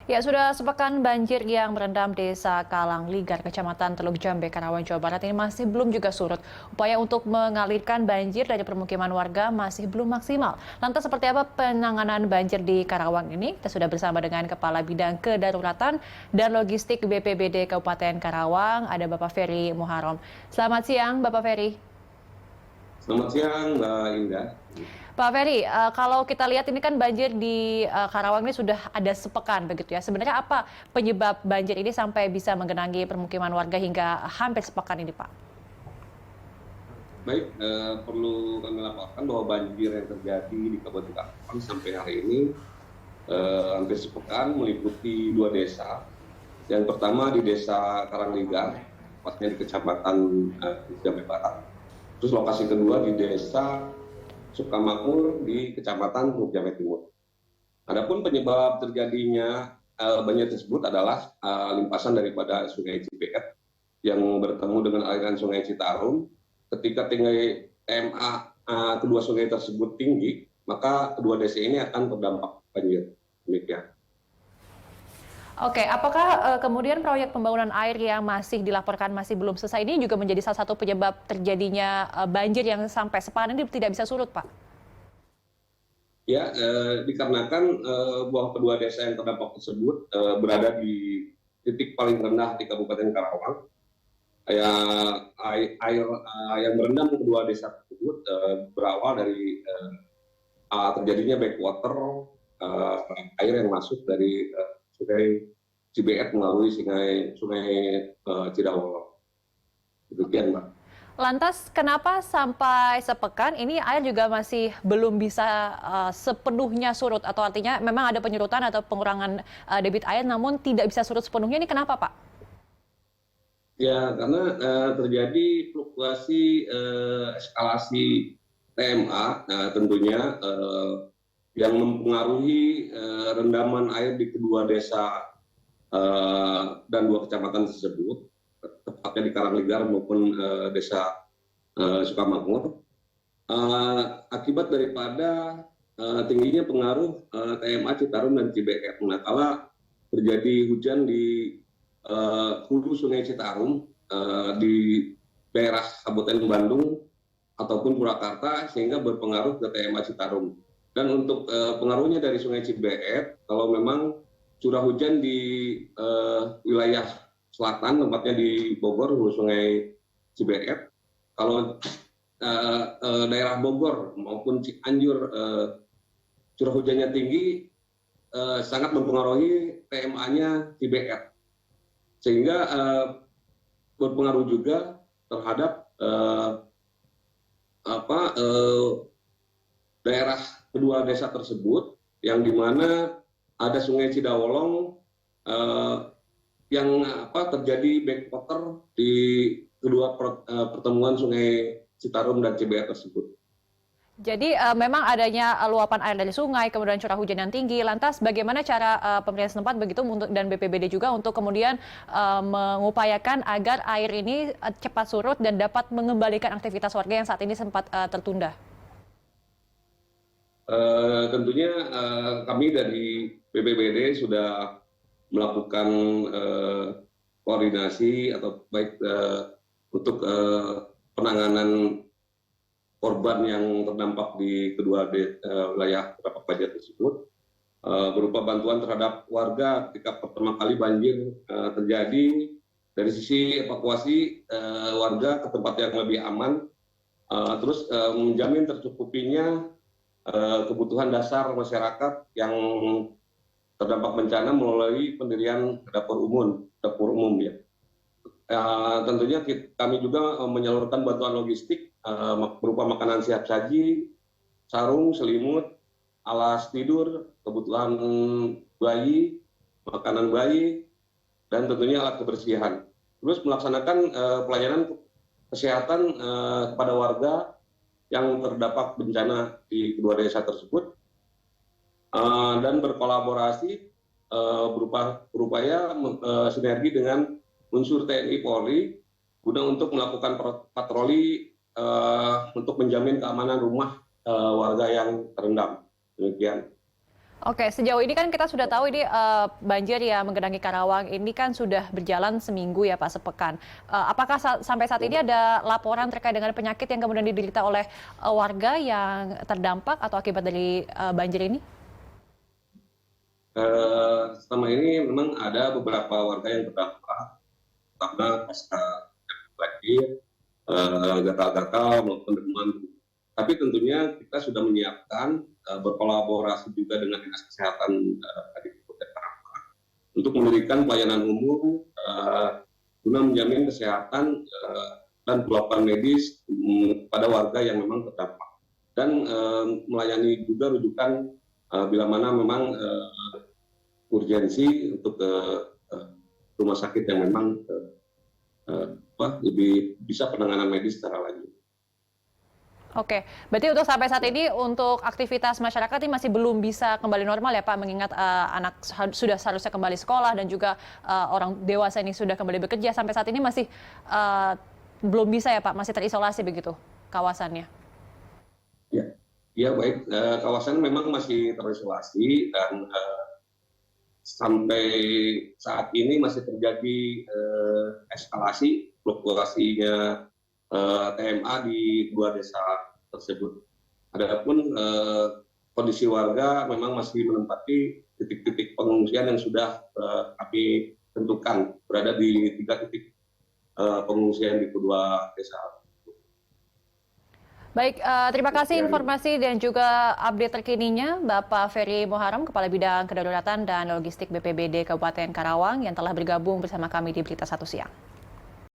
Ya, sudah sepekan banjir yang merendam Desa Kalangligar, Kecamatan Teluk Jambe, Karawang, Jawa Barat ini masih belum juga surut. Upaya untuk mengalirkan banjir dari permukiman warga masih belum maksimal. Lantas seperti apa penanganan banjir di Karawang ini? Kita sudah bersama dengan Kepala Bidang Kedaruratan dan Logistik BPBD Kabupaten Karawang, ada Bapak Ferry Muharom. Selamat siang, Bapak Ferry. Selamat siang, Mbak Indah. Pak Ferry, kalau kita lihat ini kan banjir di Karawang ini sudah ada sepekan begitu ya. Sebenarnya apa penyebab banjir ini sampai bisa menggenangi permukiman warga hingga hampir sepekan ini, Pak? Baik, perlu kami laporkan bahwa banjir yang terjadi di Kabupaten Karawang sampai hari ini hampir sepekan meliputi 2 desa. Yang pertama di Desa Karangligar, tepatnya di Kecamatan Jambe Barat. Terus lokasi kedua di Desa Sukamakmur di Kecamatan Teluk Jambe Timur. Adapun penyebab terjadinya banjir tersebut adalah limpasan daripada Sungai Cibeet yang bertemu dengan aliran Sungai Citarum. Ketika tinggi TMA kedua sungai tersebut tinggi, maka kedua desa ini akan terdampak banjir. Demikian. Oke, apakah kemudian proyek pembangunan air yang masih dilaporkan masih belum selesai ini juga menjadi salah satu penyebab terjadinya banjir yang sampai sepekan ini tidak bisa surut, Pak? Ya, dikarenakan bahwa kedua desa yang terdampak tersebut berada di titik paling rendah di Kabupaten Karawang. Ya, air yang berendam kedua desa tersebut berawal dari terjadinya backwater air yang masuk dari Sungai Cibeet melalui Sungai Cidawolong. Demikian, Mbak. Lantas kenapa sampai sepekan ini air juga masih belum bisa sepenuhnya surut, atau artinya memang ada penyurutan atau pengurangan debit air namun tidak bisa surut sepenuhnya, ini kenapa, Pak? Ya, karena terjadi fluktuasi eskalasi TMA, tentunya yang mempengaruhi rendaman air di kedua desa dan 2 kecamatan tersebut, tepatnya di Karangligar maupun Desa Sukamakmur, akibat daripada tingginya pengaruh TMA Citarum dan Cibeet. Manakala terjadi hujan di hulu Sungai Citarum di daerah Kabupaten Bandung ataupun Purwakarta, sehingga berpengaruh ke TMA Citarum. Dan untuk pengaruhnya dari Sungai Cibeet, kalau memang curah hujan di wilayah selatan, tempatnya di Bogor, hulu Sungai Cibeet, kalau daerah Bogor maupun Cianjur curah hujannya tinggi, sangat mempengaruhi TMA-nya Cibeet, sehingga berpengaruh juga terhadap daerah kedua desa tersebut, yang dimana ada Sungai Cidawolong yang terjadi backwater di kedua pertemuan Sungai Citarum dan Cibeet tersebut. Jadi memang adanya luapan air dari sungai, kemudian curah hujan yang tinggi. Lantas bagaimana cara pemerintah setempat begitu dan BPBD juga untuk kemudian mengupayakan agar air ini cepat surut dan dapat mengembalikan aktivitas warga yang saat ini sempat tertunda? Tentunya kami dari BPBD sudah melakukan koordinasi atau baik untuk penanganan korban yang terdampak di kedua wilayah terdampak banjir tersebut, berupa bantuan terhadap warga ketika pertama kali banjir terjadi, dari sisi evakuasi warga ke tempat yang lebih aman, terus menjamin tercukupinya kebutuhan dasar masyarakat yang terdampak bencana melalui pendirian dapur umum ya. Tentunya kami juga menyalurkan bantuan logistik berupa makanan siap saji, sarung, selimut, alas tidur, kebutuhan bayi, makanan bayi, dan tentunya alat kebersihan. Terus melaksanakan pelayanan kesehatan kepada warga yang terdampak bencana di kedua desa tersebut, dan berkolaborasi berupaya sinergi dengan unsur TNI Polri guna untuk melakukan patroli untuk menjamin keamanan rumah warga yang terendam. Demikian. Oke, sejauh ini kan kita sudah tahu ini banjir yang menggenangi Karawang ini kan sudah berjalan seminggu ya Pak, sepekan. Apakah sampai saat ini ada laporan terkait dengan penyakit yang kemudian diderita oleh warga yang terdampak atau akibat dari banjir ini? Selama ini memang ada beberapa warga yang terdampak karena pasca banjir, gatal-gatal maupun demam. Tapi tentunya kita sudah menyiapkan berkolaborasi juga dengan Dinas Kesehatan di Kabupaten Karawang untuk memberikan pelayanan umum guna menjamin kesehatan dan perlakuan medis pada warga yang memang terdampak dan melayani juga rujukan bila mana memang urgensi untuk ke rumah sakit yang memang lebih bisa penanganan medis secara lanjut. Oke, berarti untuk sampai saat ini untuk aktivitas masyarakat ini masih belum bisa kembali normal ya Pak, mengingat anak sudah seharusnya kembali sekolah dan juga orang dewasa ini sudah kembali bekerja. Sampai saat ini masih belum bisa ya Pak, masih terisolasi begitu kawasannya. Ya, ya baik. Kawasan memang masih terisolasi dan sampai saat ini masih terjadi eskalasi fluktuasinya TMA di dua desa tersebut. Adapun kondisi warga memang masih menempati titik-titik pengungsian yang sudah kami tentukan berada di 3 titik pengungsian di kedua desa. Baik, terima kasih informasi dan juga update terkininya Bapak Ferry Muharrem, Kepala Bidang Kedaruratan dan Logistik BPBD Kabupaten Karawang yang telah bergabung bersama kami di Berita Satu Siang.